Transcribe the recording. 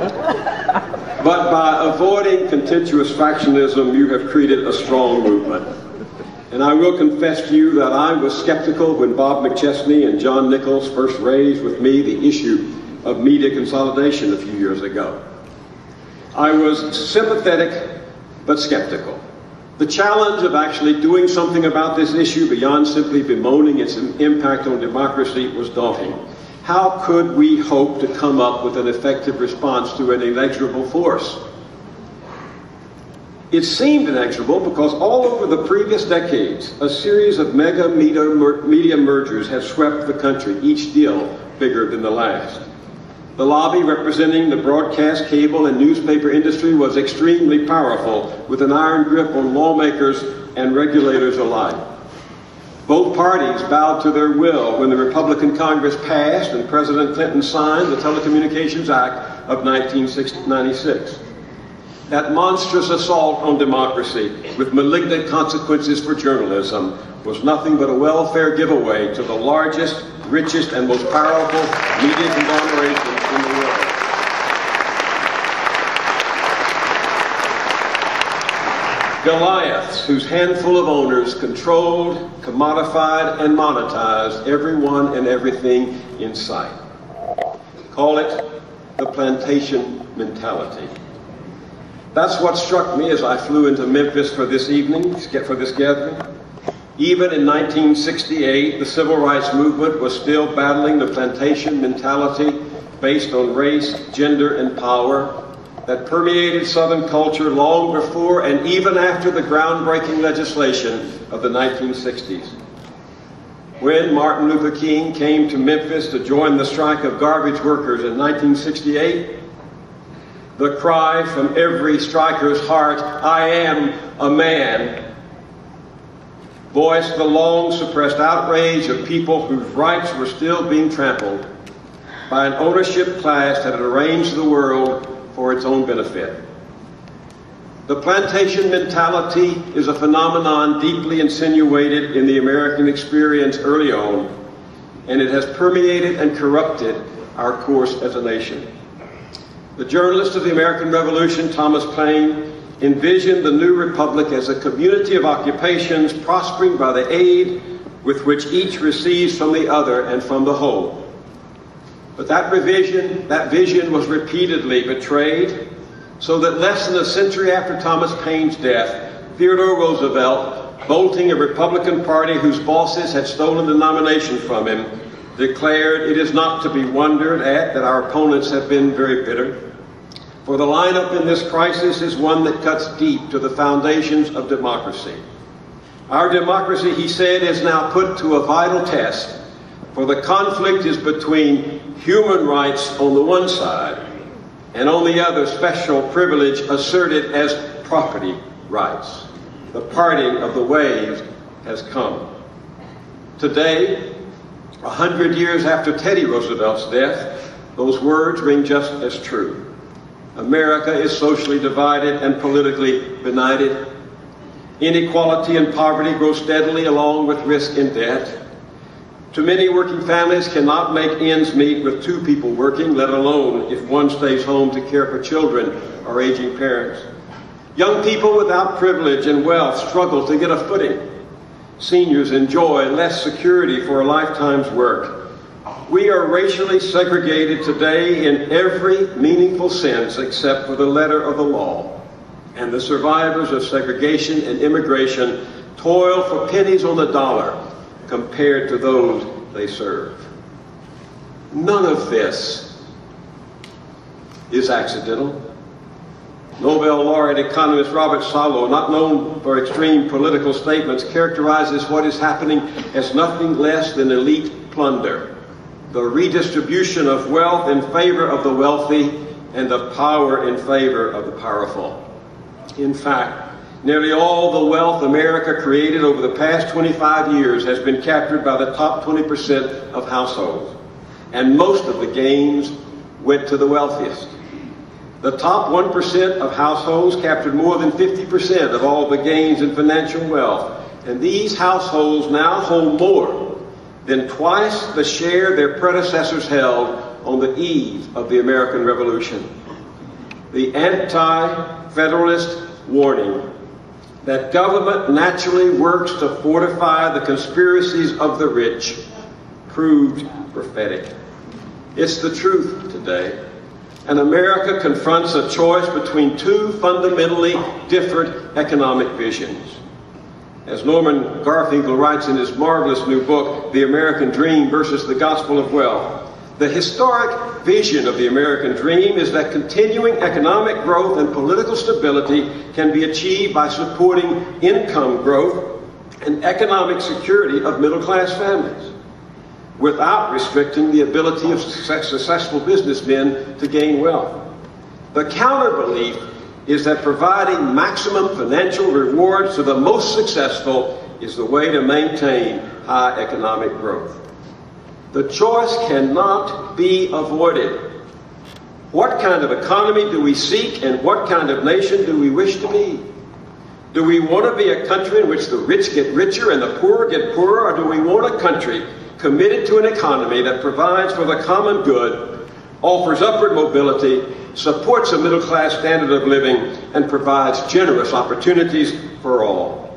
But by avoiding contentious factionism, you have created a strong movement. And I will confess to you that I was skeptical when Bob McChesney and John Nichols first raised with me the issue of media consolidation a few years ago. I was sympathetic but skeptical. The challenge of actually doing something about this issue beyond simply bemoaning its impact on democracy was daunting. How could we hope to come up with an effective response to an inexorable force? It seemed inexorable because all over the previous decades, a series of mega media mergers have swept the country, each deal bigger than the last. The lobby representing the broadcast, cable, and newspaper industry was extremely powerful, with an iron grip on lawmakers and regulators alike. Both parties bowed to their will when the Republican Congress passed and President Clinton signed the Telecommunications Act of 1996. That monstrous assault on democracy with malignant consequences for journalism was nothing but a welfare giveaway to the largest, richest, and most powerful media conglomeration in the world. Goliaths, whose handful of owners controlled, commodified, and monetized everyone and everything in sight. Call it the plantation mentality. That's what struck me as I flew into Memphis for this evening, for this gathering. Even in 1968, the civil rights movement was still battling the plantation mentality based on race, gender, and power that permeated Southern culture long before and even after the groundbreaking legislation of the 1960s. When Martin Luther King came to Memphis to join the strike of garbage workers in 1968, the cry from every striker's heart, "I am a man," voiced the long-suppressed outrage of people whose rights were still being trampled by an ownership class that had arranged the world for its own benefit. The plantation mentality is a phenomenon deeply insinuated in the American experience early on, and it has permeated and corrupted our course as a nation. The journalist of the American Revolution, Thomas Paine, envisioned the new republic as a community of occupations prospering by the aid with which each receives from the other and from the whole. But that vision was repeatedly betrayed, so that less than a century after Thomas Paine's death, Theodore Roosevelt, bolting a Republican Party whose bosses had stolen the nomination from him, declared, "It is not to be wondered at that our opponents have been very bitter. For the lineup in this crisis is one that cuts deep to the foundations of democracy. Our democracy," he said, "is now put to a vital test, for the conflict is between human rights on the one side and on the other special privilege asserted as property rights. The parting of the ways has come." Today, 100 years after Teddy Roosevelt's death, those words ring just as true. America is socially divided and politically benighted. Inequality and poverty grow steadily along with risk and debt. Too many working families cannot make ends meet with two people working, let alone if one stays home to care for children or aging parents. Young people without privilege and wealth struggle to get a footing. Seniors enjoy less security for a lifetime's work. We are racially segregated today in every meaningful sense except for the letter of the law. And the survivors of segregation and immigration toil for pennies on the dollar compared to those they serve. None of this is accidental. Nobel laureate economist Robert Solow, not known for extreme political statements, characterizes what is happening as nothing less than elite plunder, the redistribution of wealth in favor of the wealthy and of power in favor of the powerful. In fact, nearly all the wealth America created over the past 25 years has been captured by the top 20% of households, and most of the gains went to the wealthiest. The top 1% of households captured more than 50% of all the gains in financial wealth, and these households now hold more than twice the share their predecessors held on the eve of the American Revolution. the anti-federalist warning that government naturally works to fortify the conspiracies of the rich proved prophetic. It's the truth today. And America confronts a choice between two fundamentally different economic visions. As Norman Garfinkel writes in his marvelous new book, The American Dream versus the Gospel of Wealth, the historic vision of the American dream is that continuing economic growth and political stability can be achieved by supporting income growth and economic security of middle-class families, without restricting the ability of successful businessmen to gain wealth. The counter-belief is that providing maximum financial rewards to the most successful is the way to maintain high economic growth. The choice cannot be avoided. What kind of economy do we seek, and what kind of nation do we wish to be? Do we want to be a country in which the rich get richer and the poor get poorer, or do we want a country committed to an economy that provides for the common good, offers upward mobility, supports a middle-class standard of living, and provides generous opportunities for all?